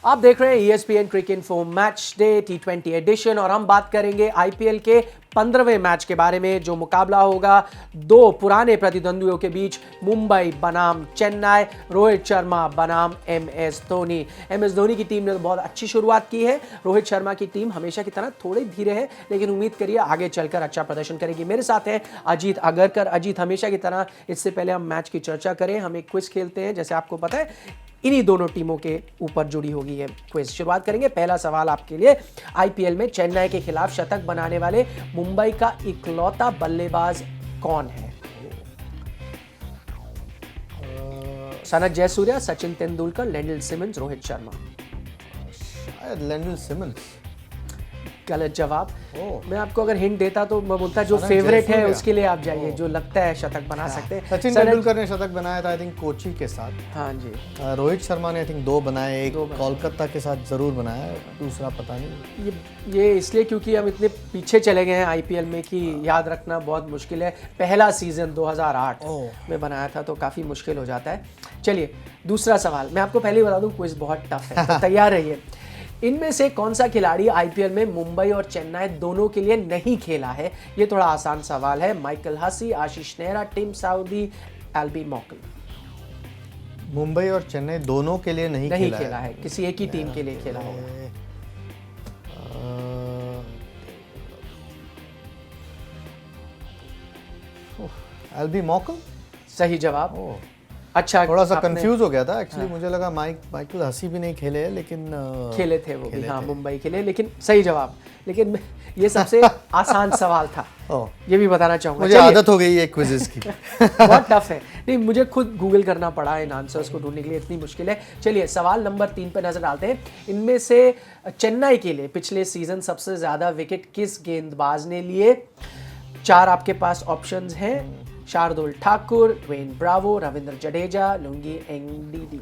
आप देख रहे हैं ESPN cricket info match day T20 edition और हम बात करेंगे IPL के 15वें मैच के बारे में, जो मुकाबला होगा दो पुराने प्रतिद्वंदियों के बीच, मुंबई बनाम चेन्नई, रोहित शर्मा बनाम MS धोनी। MS धोनी की टीम ने तो बहुत अच्छी शुरुआत की है। रोहित शर्मा की टीम हमेशा की तरह थोड़ी धीरे है, लेकिन उम्मीद करिए आगे चलकर अच्छा प्रदर्शन करेगी। मेरे साथ है अजीत अगरकर। अजीत, हमेशा की तरह इससे पहले हम मैच की चर्चा करें, हम एक क्विज खेलते हैं। जैसे आपको पता है इन्हीं दोनों टीमों के ऊपर जुड़ी होगी ये क्विज। शुरुआत करेंगे, पहला सवाल आपके लिए। IPL में चेन्नई के खिलाफ शतक बनाने वाले मुंबई का इकलौता बल्लेबाज कौन है? Sanath Jayasuriya, Sachin Tendulkar, Lendl Simmons, Rohit Sharma. शायद लेंडल सिमंस। गलत जवाब। मैं आपको अगर हिंट देता तो मैं बोलता जो फेवरेट है उसके लिए आप जाइए, जो लगता है शतक बना सकते हैं। सचिन तेंदुलकर ने शतक बनाया था आई थिंक कोची के साथ। हाँ जी। रोहित शर्मा ने आई थिंक 2 बनाए, एक कोलकाता के साथ जरूर बनाया, दूसरा पता नहीं। ये इसलिए क्योंकि हम इतने पीछे चले गए हैं IPL में कि याद रखना बहुत मुश्किल है। पहला सीजन 2008 में बनाया था, तो काफ़ी मुश्किल हो जाता है। चलिए दूसरा सवाल, मैं आपको पहले ही बता दूं क्विज बहुत टफ है, तो तैयार रहिए। इनमें से कौन सा खिलाड़ी IPL में मुंबई और चेन्नई दोनों के लिए नहीं खेला है? ये थोड़ा आसान सवाल है। माइकल हसी, आशीष नेहरा, टिम साउदी, एल्बी मॉकल। मुंबई और चेन्नई दोनों के लिए नहीं खेला है, किसी एक ही टीम के लिए खेला होगा। एल्बी मॉकल सही जवाब। अच्छा, थोड़ा सा कंफ्यूज हो गया था एक्चुअली। मुझे लगा माइकल हसी भी नहीं खेले हैं, लेकिन खेले थे वो भी। हाँ, मुंबई के लिए, लेकिन सही जवाब। लेकिन ये सबसे आसान सवाल था, ये भी बताना चाहूंगा। मुझे आदत हो गई है क्विज़ेस की। बहुत टफ है। नहीं, मुझे खुद गूगल करना पड़ा इन आंसर्स को ढूंढने के लिए, इतनी मुश्किल है। चलिए सवाल नंबर 3 पे नजर डालते हैं। इनमें से चेन्नई के लिए पिछले सीजन सबसे ज्यादा विकेट किस गेंदबाज ने लिए? 4 आपके पास ऑप्शंस हैं। Shardul Thakur, Dwayne Bravo, Ravindra Jadeja, Lungi Ngidi.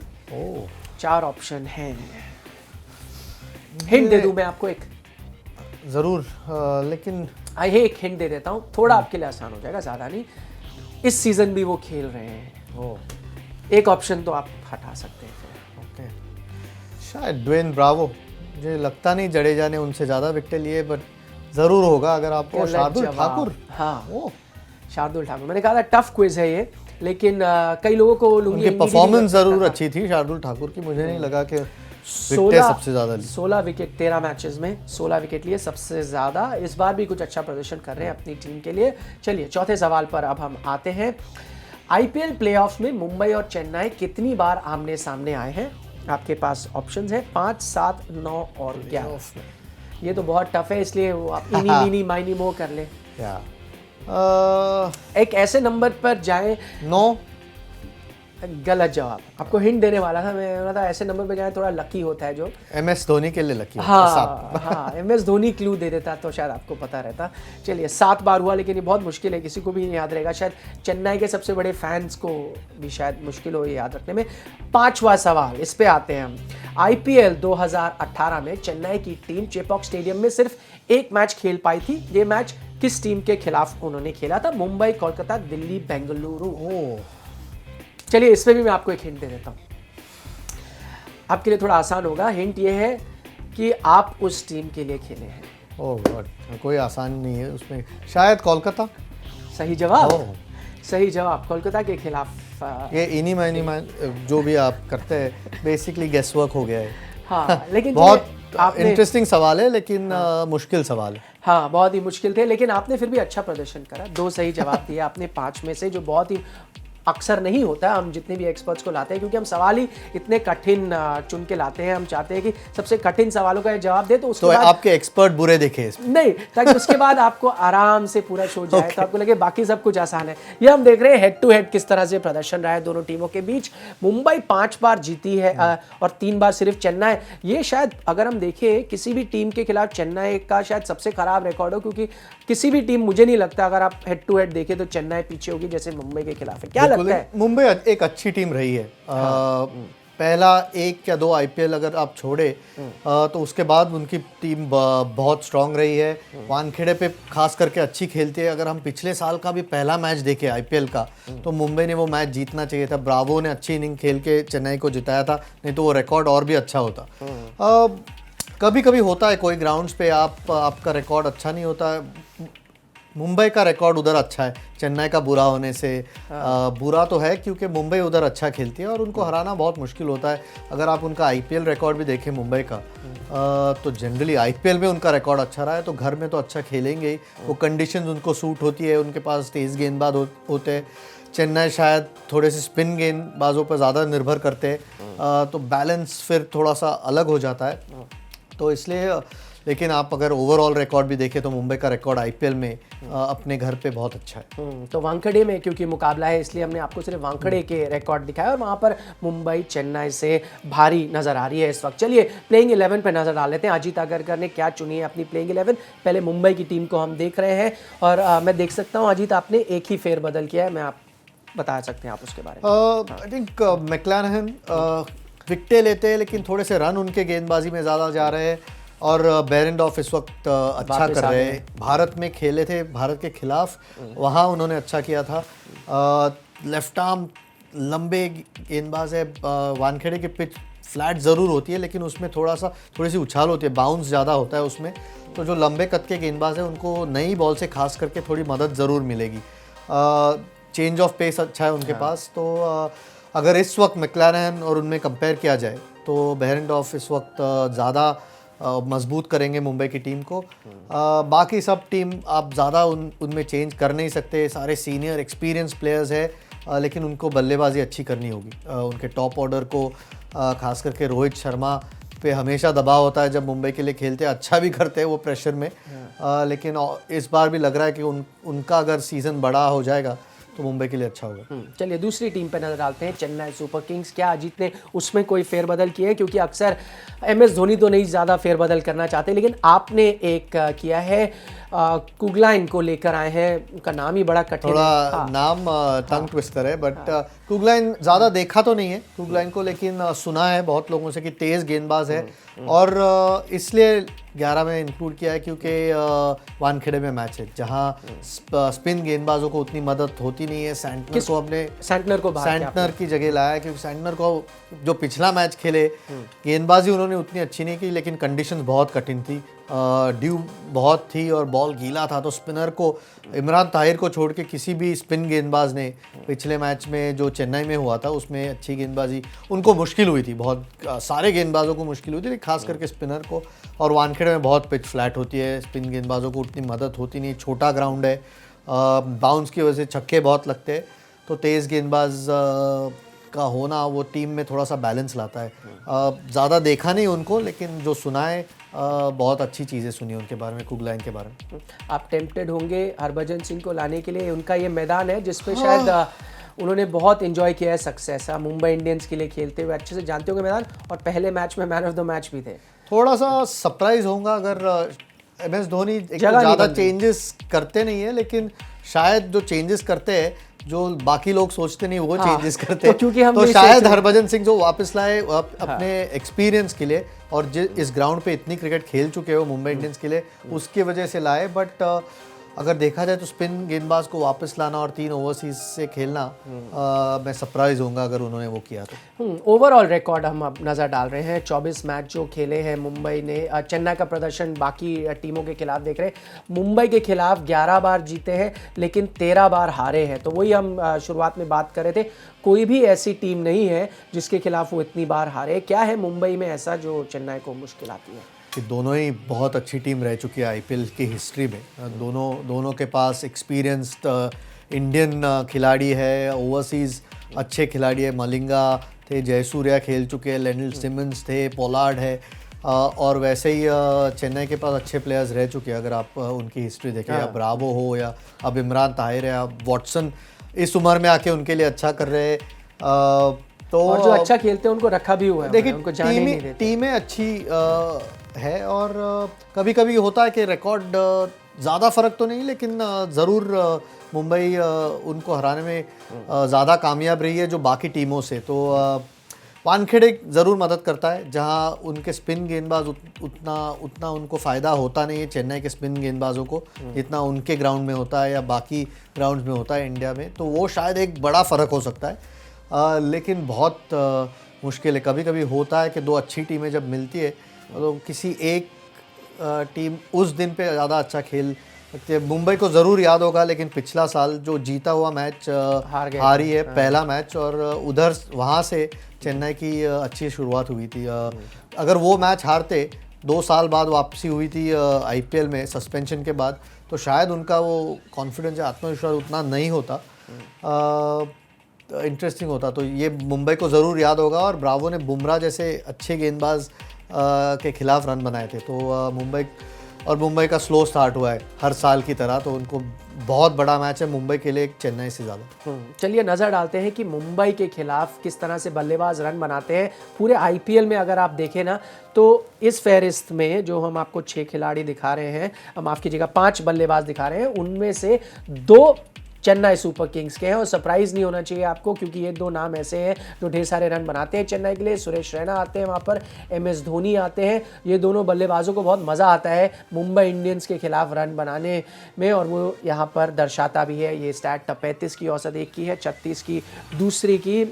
4 option हैं। हिंट दे दूं मैं आपको एक? जरूर, लेकिन एक हिंट दे देता हूं, थोड़ा आपके लिए आसान हो जाएगा, ज्यादा नहीं। इस सीजन भी वो खेल रहे हैं। एक ऑप्शन तो आप हटा सकते हैं। ओके, शायद ड्वेन ब्रावो। मुझे लगता नहीं जडेजा ने उनसे ज्यादा विकेट लिए, बट जरूर होगा। अगर आपको शार्दुल ठाकुर। हाँ, शार्दुल ठाकुर। मैंने कहा था टफ क्विज है ये, लेकिन कई लोगों को उनकी परफॉर्मेंस जरूर अच्छी थी शार्दुल ठाकुर की। मुझे नहीं लगा कि विकेट सबसे ज्यादा 16 विकेट 13 मैचेस में 16 विकेट लिए, सबसे ज्यादा। इस बार भी कुछ अच्छा प्रदर्शन कर रहे हैं अपनी टीम के लिए। चलिए चौथे सवाल पर अब हम आते हैं। IPL प्लेऑफ्स में मुंबई और चेन्नई कितनी बार आमने सामने आए हैं? आपके पास ऑप्शंस हैं 5, 7, 9 और 11। ये तो बहुत टफ है, इसलिए वो आप इनी मीनी माइनी मो कर ले। एक ऐसे नंबर पर जाए। 9। गलत जवाब। आपको हिंट देने वाला था मैं, बोला था ऐसे नंबर पे जाए, थोड़ा लकी होता है जो। MS धोनी के लिए लकी। हाँ, MS धोनी क्लू दे देता तो शायद आपको पता रहता। चलिए 7 बार हुआ, लेकिन ये बहुत मुश्किल है, किसी को भी नहीं याद रहेगा। शायद चेन्नई के सबसे बड़े फैंस को भी शायद मुश्किल हो ये याद रखने में। 5वां सवाल, इस पे आते हैं हम। IPL 2018 में चेन्नई की टीम चेपॉक स्टेडियम में सिर्फ एक मैच खेल पाई थी। ये मैच किस टीम के खिलाफ उन्होंने खेला था? मुंबई, कोलकाता, दिल्ली, बेंगलुरु। चलिए इस पे भी मैं आपको एक हिंट दे देता हूं, आपके लिए थोड़ा आसान होगा। हिंट ये है कि आप उस टीम के लिए खेले हैं। ओह गॉड, कोई आसान नहीं है उसमें। शायद कोलकाता। सही जवाब। सही जवाब, कोलकाता के खिलाफ। ये इनी माइनी जो भी आप करते हैं बेसिकली गेस वर्क हो गया है। हाँ, लेकिन बहुत इंटरेस्टिंग सवाल है, लेकिन मुश्किल सवाल है। हाँ, बहुत ही मुश्किल थे, लेकिन आपने फिर भी अच्छा प्रदर्शन करा। 2 सही जवाब दिए आपने 5 में से, जो बहुत ही अक्सर नहीं होता है। हम जितने भी एक्सपर्ट्स को लाते हैं, क्योंकि हम सवाल ही इतने कठिन चुन के लाते हैं। हम चाहते हैं कि सबसे कठिन सवालों का जवाब दे, तो उसके बाद आपके एक्सपर्ट बुरे दिखे नहीं, ताकि उसके बाद आपको आराम से पूरा शो जाए। तो आपको लगे बाकी सब कुछ आसान है। ये हम देख रहे हैं हेड टू हेड किस तरह से प्रदर्शन रहा है दोनों टीमों के बीच। मुंबई 5 बार जीती है और 3 बार सिर्फ चेन्नई। ये शायद अगर हम देखें किसी भी टीम के खिलाफ चेन्नई का शायद सबसे खराब रिकॉर्ड हो, क्योंकि किसी भी टीम, मुझे नहीं लगता अगर आप हेड टू हेड देखें तो चेन्नई पीछे होगी जैसे मुंबई के खिलाफ है। क्या लगता है? मुंबई एक अच्छी टीम रही है। पहला 1 या 2 आईपीएल अगर आप छोड़े तो उसके बाद उनकी टीम बहुत स्ट्रांग रही है। वानखेड़े पे खास करके अच्छी खेलती है। अगर हम पिछले साल का भी पहला मैच देखें आईपीएल का, तो मुंबई ने वो मैच जीतना चाहिए था। ब्रावो ने अच्छी इनिंग खेल के चेन्नई को जिताया था, नहीं तो वो रिकॉर्ड और भी अच्छा होता। कभी कभी होता है कोई ग्राउंड्स पे आपका रिकॉर्ड अच्छा नहीं होता। मुंबई का रिकॉर्ड उधर अच्छा है, चेन्नई का बुरा होने से बुरा तो है क्योंकि मुंबई उधर अच्छा खेलती है और उनको हराना बहुत मुश्किल होता है। अगर आप उनका आईपीएल रिकॉर्ड भी देखें मुंबई का, तो जनरली आईपीएल में उनका रिकॉर्ड अच्छा रहा है, तो घर में तो अच्छा खेलेंगे ही। वो कंडीशंस उनको सूट होती है, उनके पास तेज़ गेंदबाज होते हैं। चेन्नई शायद थोड़े से स्पिन गेंदबाजों पर ज़्यादा निर्भर करते हैं, तो बैलेंस फिर थोड़ा सा अलग हो जाता है। तो इसलिए, लेकिन आप अगर ओवरऑल रिकॉर्ड भी देखें तो मुंबई का रिकॉर्ड आईपीएल में अपने घर पे बहुत अच्छा है। तो वानखेड़े में क्योंकि मुकाबला है इसलिए हमने आपको सिर्फ वानखेड़े के रिकॉर्ड दिखाया और वहाँ पर मुंबई चेन्नई से भारी नज़र आ रही है इस वक्त। चलिए प्लेइंग 11 पे नज़र डाल लेते हैं। अजीत आगरकर ने क्या चुनी है अपनी प्लेइंग 11। पहले मुंबई की टीम को हम देख रहे हैं और मैं देख सकता हूँ अजीत आपने एक ही फेरबदल किया है, मैं आप बता सकते हैं आप उसके बारे में। आई थिंक मैक्लानहन विकेटें लेते हैं लेकिन थोड़े से रन उनके गेंदबाजी में ज़्यादा जा रहे हैं और बेरेंडॉफ इस वक्त अच्छा कर रहे हैं। भारत में खेले थे, भारत के खिलाफ, वहाँ उन्होंने अच्छा किया था। लेफ्ट आर्म लंबे गेंदबाज है। वानखेड़े की पिच फ्लैट ज़रूर होती है लेकिन उसमें थोड़ी सी उछाल होती है, बाउंस ज़्यादा होता है उसमें। तो जो लंबे कद के गेंदबाज है उनको नई बॉल से खास करके थोड़ी मदद ज़रूर मिलेगी। चेंज ऑफ पेस अच्छा है उनके पास। तो अगर इस वक्त मैक्लानहन और उनमें कंपेयर किया जाए तो बेरेंडॉफ इस वक्त ज़्यादा मजबूत करेंगे मुंबई की टीम को। बाकी सब टीम आप ज़्यादा उनमें चेंज कर नहीं सकते, सारे सीनियर एक्सपीरियंस प्लेयर्स है, लेकिन उनको बल्लेबाजी अच्छी करनी होगी। उनके टॉप ऑर्डर को खास करके रोहित शर्मा पे हमेशा दबाव होता है जब मुंबई के लिए खेलते हैं, अच्छा भी करते हैं वो प्रेशर में, लेकिन इस बार भी लग रहा है कि उनका अगर सीज़न बड़ा हो जाएगा तो मुंबई के लिए अच्छा होगा। चलिए दूसरी टीम पे नजर डालते हैं, चेन्नई सुपर किंग्स। क्या अजीत ने उसमें कोई फेरबदल किए हैं? क्योंकि अक्सर MS धोनी तो नहीं ज़्यादा फेरबदल करना चाहते, लेकिन आपने एक किया है, कुगलाइन को लेकर आए हैं। उनका नाम ही बड़ा कठिन है। थोड़ा नाम टंग ट्विस्टर है, बट कुगलाइन ज़्यादा देखा तो नहीं है कुगलाइन को, लेकिन सुना है बहुत लोगों से कि तेज़ गेंदबाज है और इसलिए 11 में इंक्लूड किया है क्योंकि वानखेड़े में मैच है जहां स्पिन गेंदबाजों को उतनी मदद होती नहीं है। सैंटनर की जगह लाया क्योंकि सैंटनर को जो पिछला मैच खेले गेंदबाजी उन्होंने उतनी अच्छी नहीं की, लेकिन कंडीशंस बहुत कठिन थी, ड्यू बहुत थी और बॉल गीला था। तो स्पिनर को, इमरान ताहिर को छोड़ के किसी भी स्पिन गेंदबाज ने पिछले मैच में जो चेन्नई में हुआ था उसमें अच्छी गेंदबाजी उनको मुश्किल हुई थी, बहुत सारे गेंदबाजों को मुश्किल हुई थी, खास करके स्पिनर को। और वानखेड़े में बहुत पिच फ्लैट होती है, स्पिन गेंदबाजों को उतनी मदद होती नहीं, छोटा ग्राउंड है, बाउंस की वजह से छक्के बहुत लगते हैं। तो तेज़ गेंदबाज का होना वो टीम में थोड़ा सा बैलेंस लाता है। ज़्यादा देखा नहीं उनको, लेकिन जो सुना है बहुत अच्छी चीज़ें सुनी उनके बारे में, कुगलाइन के बारे में। आप टेम्प्टेड होंगे हरभजन सिंह को लाने के लिए? उनका ये मैदान है जिसपे शायद उन्होंने बहुत एंजॉय किया है सक्सेस। मुंबई इंडियंस के लिए खेलते हुए अच्छे से जानते होंगे मैदान, और पहले मैच में मैन ऑफ द मैच भी थे। थोड़ा सा सरप्राइज होगा अगर MS धोनी ज़्यादा चेंजेस करते नहीं है, लेकिन शायद जो चेंजेस करते हैं जो बाकी लोग सोचते नहीं वो चेंजेस करते हैं, तो शायद हरभजन सिंह जो वापस लाए अपने एक्सपीरियंस के लिए और इस ग्राउंड पे इतनी क्रिकेट खेल चुके हो मुंबई इंडियंस के लिए, उसकी वजह से लाए। बट अगर देखा जाए तो स्पिन गेंदबाज को वापस लाना और 3 ओवरसीज से खेलना, मैं सरप्राइज होऊंगा अगर उन्होंने वो किया तो। ओवरऑल रिकॉर्ड हम अब नज़र डाल रहे हैं, 24 मैच जो खेले हैं मुंबई ने। चेन्नई का प्रदर्शन बाकी टीमों के खिलाफ देख रहे हैं, मुंबई के खिलाफ 11 बार जीते हैं लेकिन 13 बार हारे हैं। तो वही हम शुरुआत में बात कर रहे थे, कोई भी ऐसी टीम नहीं है जिसके खिलाफ वो इतनी बार हारे। क्या है मुंबई में ऐसा जो चेन्नई को मुश्किल आती है? कि दोनों ही बहुत अच्छी टीम रह चुकी है आईपीएल की हिस्ट्री में। दोनों के पास एक्सपीरियंस्ड इंडियन खिलाड़ी है, ओवरसीज़ अच्छे खिलाड़ी है। मलिंगा थे, जयसूर्या खेल चुके हैं, लेनिल सिमंस थे, पोलार्ड है, और वैसे ही चेन्नई के पास अच्छे प्लेयर्स रह चुके हैं। अगर आप उनकी हिस्ट्री देखें, या ब्रावो हो या अब इमरान ताहिर है, अब वॉटसन इस उम्र में आके उनके लिए अच्छा कर रहे हैं। तो और जो अच्छा खेलते हैं उनको रखा भी हुआ है, देखिए उनको जाने नहीं देते। टीमें अच्छी है और कभी कभी होता है कि रिकॉर्ड ज़्यादा फ़र्क तो नहीं, लेकिन ज़रूर मुंबई उनको हराने में ज़्यादा कामयाब रही है जो बाकी टीमों से। तो वानखेड़े ज़रूर मदद करता है, जहां उनके स्पिन गेंदबाज उतना उनको फ़ायदा होता नहीं है चेन्नई के स्पिन गेंदबाजों को, जितना उनके ग्राउंड में होता है या बाकी ग्राउंड में होता है इंडिया में। तो वो शायद एक बड़ा फ़र्क हो सकता है, लेकिन बहुत मुश्किल है। कभी कभी होता है कि दो अच्छी टीमें जब मिलती है तो किसी एक टीम उस दिन पे ज़्यादा अच्छा खेल सकती है। मुंबई को ज़रूर याद होगा, लेकिन पिछला साल जो जीता हुआ मैच हारी है पहला मैच, और उधर वहाँ से चेन्नई की अच्छी शुरुआत हुई थी। अगर वो मैच हारते, 2 साल बाद वापसी हुई थी आईपीएल में सस्पेंशन के बाद, तो शायद उनका वो कॉन्फिडेंस या आत्मविश्वास उतना नहीं होता, इंटरेस्टिंग होता। तो ये मुंबई को ज़रूर याद होगा, और ब्रावो ने बुमराह जैसे अच्छे गेंदबाज के खिलाफ रन बनाए थे। तो मुंबई का स्लो स्टार्ट हुआ है हर साल की तरह, तो उनको बहुत बड़ा मैच है मुंबई के लिए चेन्नई से ज़्यादा। चलिए नज़र डालते हैं कि मुंबई के खिलाफ किस तरह से बल्लेबाज रन बनाते हैं। पूरे आईपीएल में अगर आप देखें ना, तो इस फहरिस्त में जो हम आपको 6 खिलाड़ी दिखा रहे हैं, माफ़ कीजिएगा 5 बल्लेबाज दिखा रहे हैं, उनमें से 2 चेन्नई सुपर किंग्स के हैं। और सरप्राइज़ नहीं होना चाहिए आपको, क्योंकि ये 2 नाम ऐसे हैं जो ढेर सारे रन बनाते हैं चेन्नई के लिए। सुरेश रैना आते हैं वहाँ पर, MS धोनी आते हैं। ये दोनों बल्लेबाजों को बहुत मज़ा आता है मुंबई इंडियंस के खिलाफ रन बनाने में, और वो यहाँ पर दर्शाता भी है। ये स्टैट 35 की औसत एक की है, 36 की दूसरी की।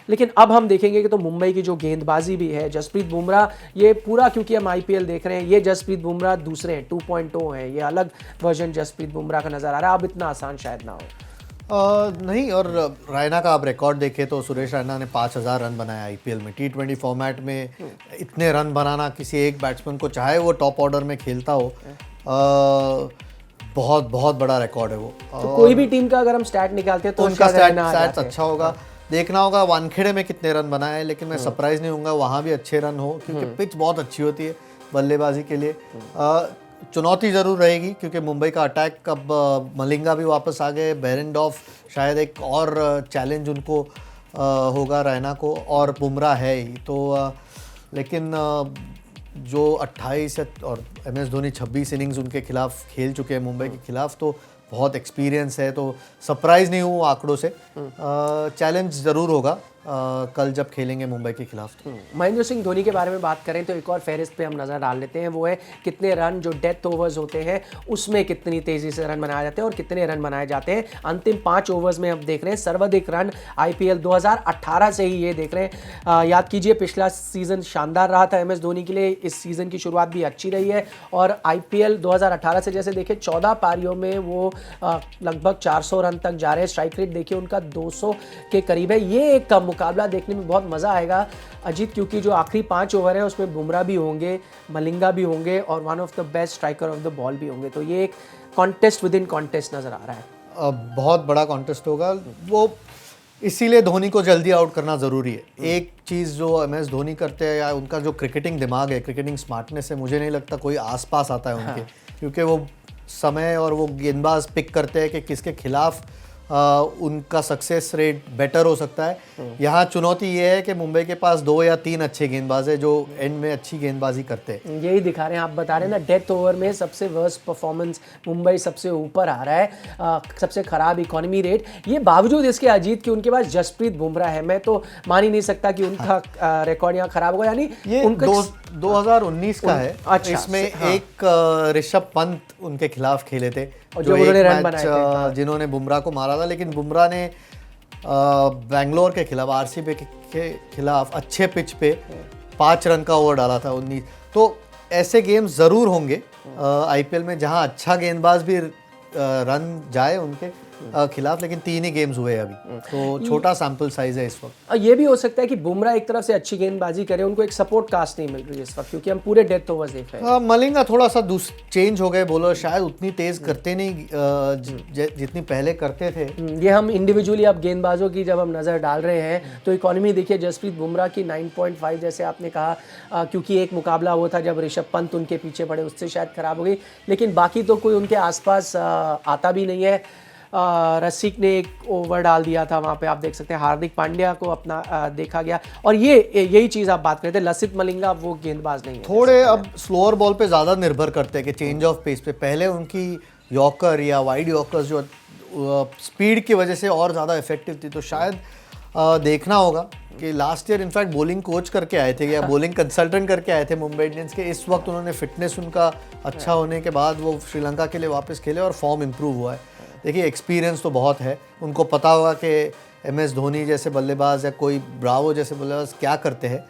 लेकिन अब हम देखेंगे कि तो मुंबई की जो गेंदबाजी भी है, जसप्रीत बुमराह, ये पूरा, क्योंकि हम आईपीएल देख रहे हैं, ये जसप्रीत बुमराह दूसरे हैं, 2.0 हैं, ये अलग वर्जन जसप्रीत बुमराह का नज़र आ रहा है। अब इतना आसान शायद ना हो। नहीं, और रैना का आप रिकॉर्ड देखें तो सुरेश रैना ने 5000 रन बनाया आईपीएल में। T20 फॉर्मेट में इतने रन बनाना किसी एक बैट्समैन को, चाहे वो टॉप ऑर्डर में खेलता हो, बहुत बहुत बड़ा रिकॉर्ड है वो। तो कोई भी टीम का अगर हम स्टैट निकालते हैं तो उनका स्टैट्स अच्छा होगा। देखना होगा वानखेड़े में कितने रन बनाए, लेकिन मैं सरप्राइज नहीं होऊंगा वहाँ भी अच्छे रन हो, क्योंकि पिच बहुत अच्छी होती है बल्लेबाजी के लिए। चुनौती ज़रूर रहेगी, क्योंकि मुंबई का अटैक, अब मलिंगा भी वापस आ गए, बेरेंडॉफ, शायद एक और चैलेंज उनको होगा रैना को, और बुमराह है ही तो। लेकिन जो 28 और MS धोनी 26 इनिंग्स उनके खिलाफ खेल चुके हैं मुंबई के खिलाफ, तो बहुत एक्सपीरियंस है। तो सरप्राइज़ नहीं हूँ आंकड़ों से, चैलेंज ज़रूर होगा कल जब खेलेंगे मुंबई के खिलाफ। महेंद्र सिंह धोनी के बारे में बात करें तो एक और फहरिस्त पे हम नज़र डाल लेते हैं, वो है कितने रन जो डेथ ओवर्स होते हैं उसमें कितनी तेज़ी से रन बनाए जाते हैं और कितने रन बनाए जाते हैं। अंतिम 5 ओवर्स में हम देख रहे हैं सर्वाधिक रन आईपीएल 2018 से ही ये देख रहे हैं। याद कीजिए पिछला सीज़न शानदार रहा था MS धोनी के लिए, इस सीज़न की शुरुआत भी अच्छी रही है, और आईपीएल 2018 से जैसे देखें 14 पारियों में वो लगभग 400 रन तक जा रहे हैं। स्ट्राइक रेट देखिए उनका 200 के करीब है। ये एक मुकाबला देखने में बहुत मज़ा आएगा अजीत, क्योंकि जो आखिरी 5 ओवर है उसमें बुमराह भी होंगे, मलिंगा भी होंगे, और one of the best striker of the ball भी होंगे। तो ये एक कॉन्टेस्ट विद इन कॉन्टेस्ट नज़र आ रहा है। बहुत बड़ा कॉन्टेस्ट होगा वो, इसीलिए धोनी को जल्दी आउट करना ज़रूरी है। एक चीज़ जो MS धोनी करते हैं, या उनका जो क्रिकेटिंग दिमाग है, क्रिकेटिंग स्मार्टनेस है, मुझे नहीं लगता कोई आसपास आता है उनके। क्योंकि वो समय और वो गेंदबाज पिक करते हैं कि किसके खिलाफ उनका सक्सेस रेट बेटर हो सकता है। यहाँ चुनौती ये है कि मुंबई के पास 2 या 3 अच्छे गेंदबाज है जो एंड में अच्छी गेंदबाजी करते हैं। यही दिखा रहे हैं, आप बता रहे हैं ना, डेथ ओवर में सबसे वर्स्ट परफॉर्मेंस मुंबई सबसे ऊपर आ रहा है, सबसे खराब इकोनॉमी रेट। ये बावजूद इसके अजीत कि उनके पास जसप्रीत बुमराह है। मैं तो मान ही नहीं सकता कि उनका रिकॉर्ड यहाँ खराब होगा। यानी ये 2019 का है। अच्छा, इसमें एक ऋषभ पंत उनके खिलाफ खेले थे, जो एक मैच जिन्होंने बुमराह को मारा था। लेकिन बुमराह ने बेंगलोर के खिलाफ, RCB के खिलाफ अच्छे पिच पे 5 रन का ओवर डाला था 19। तो ऐसे गेम्स ज़रूर होंगे आईपीएल में जहां अच्छा गेंदबाज भी रन जाए उनके खिलाफ, लेकिन 3 ही गेम्स हुए अभी, तो छोटा सैंपल साइज है इस वक्त। ये भी हो सकता है कि बुमराह एक तरफ से अच्छी गेंदबाजी करे, उनको एक सपोर्ट कास्ट नहीं मिल रही है इस वक्त, क्योंकि हम पूरे डेथ ओवर्स देख रहे हैं। मलिंगा थोड़ा सा चेंज हो गए बॉलर, शायद उतनी तेज करते नहीं जितनी पहले करते थे। ये हम इंडिविजुअली अब गेंदबाजों की जब हम नज़र डाल रहे हैं तो इकोनॉमी देखिए जसप्रीत बुमराह की 9.5, जैसे आपने कहा, क्योंकि एक मुकाबला वो था जब ऋषभ पंत उनके पीछे पड़े, उससे शायद खराब हो गई, लेकिन बाकी तो कोई उनके आसपास आता भी नहीं है। रसिक ने एक ओवर डाल दिया था वहाँ पे, आप देख सकते हैं। हार्दिक पांड्या को अपना देखा गया, और यही चीज़ आप बात करते हैं, लसित मलिंगा वो गेंदबाज नहीं है। थोड़े अब स्लोअर बॉल पे ज़्यादा निर्भर करते हैं कि चेंज ऑफ पेस पे। पहले उनकी यॉर्कर या वाइड यॉर्कर्स जो स्पीड की वजह से और ज़्यादा इफेक्टिव थी, तो शायद देखना होगा कि last year in fact bowling coach करके आए थे या बॉलिंग कंसल्टेंट करके आए थे मुंबई इंडियंस के। इस वक्त उन्होंने फिटनेस उनका अच्छा होने के बाद वो श्रीलंका के लिए वापस खेले और फॉर्म इम्प्रूव हुआ है। देखिए एक्सपीरियंस तो बहुत है, उनको पता होगा कि MS धोनी जैसे बल्लेबाज या कोई ब्रावो जैसे बल्लेबाज क्या करते हैं।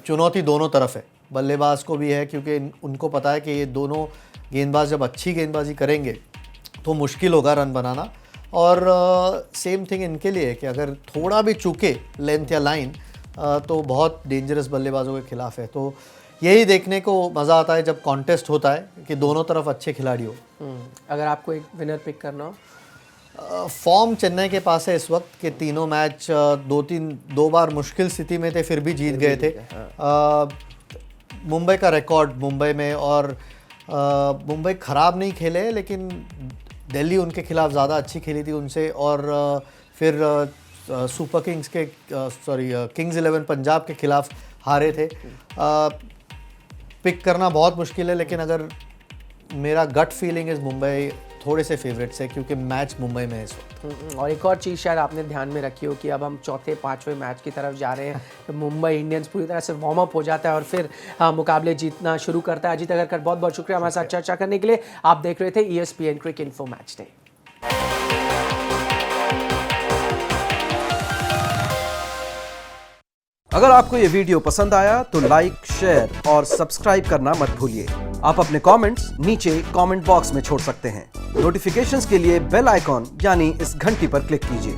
चुनौती दोनों तरफ है, बल्लेबाज को भी है क्योंकि उनको पता है कि ये दोनों गेंदबाज जब अच्छी गेंदबाजी करेंगे तो मुश्किल होगा रन बनाना। और सेम थिंग इनके लिए है कि अगर थोड़ा भी चूके लेंथ या लाइन तो बहुत डेंजरस बल्लेबाजों के खिलाफ है। तो यही देखने को मज़ा आता है जब कॉन्टेस्ट होता है कि दोनों तरफ अच्छे खिलाड़ी हो। अगर आपको एक विनर पिक करना हो? फॉर्म चेन्नई के पास है इस वक्त के तीनों मैच दो बार मुश्किल स्थिति में थे फिर भी जीत गए थे। मुंबई का रिकॉर्ड मुंबई में, और मुंबई ख़राब नहीं खेले लेकिन दिल्ली उनके खिलाफ ज़्यादा अच्छी खेली थी उनसे। और फिर सुपर किंग्स के किंग्स 11 पंजाब के खिलाफ हारे थे। पिक करना बहुत मुश्किल है, लेकिन अगर मेरा गट फीलिंग इज़ मुंबई थोड़े से फेवरेट्स है क्योंकि मैच मुंबई में है इस वक्त। और एक और चीज़ शायद आपने ध्यान में रखी हो कि अब हम चौथे पांचवें मैच की तरफ जा रहे हैं तो मुंबई इंडियंस पूरी तरह से वार्म अप हो जाता है और फिर मुकाबले जीतना शुरू करता है। अजीत अगरकर बहुत बहुत शुक्रिया हमारे साथ चर्चा करने के लिए। आप देख रहे थे ESPN क्रिक इन्फो मैच डे। अगर आपको ये वीडियो पसंद आया तो लाइक, शेयर और सब्सक्राइब करना मत भूलिए। आप अपने कमेंट्स नीचे कमेंट बॉक्स में छोड़ सकते हैं। नोटिफिकेशंस के लिए बेल आइकॉन यानी इस घंटी पर क्लिक कीजिए।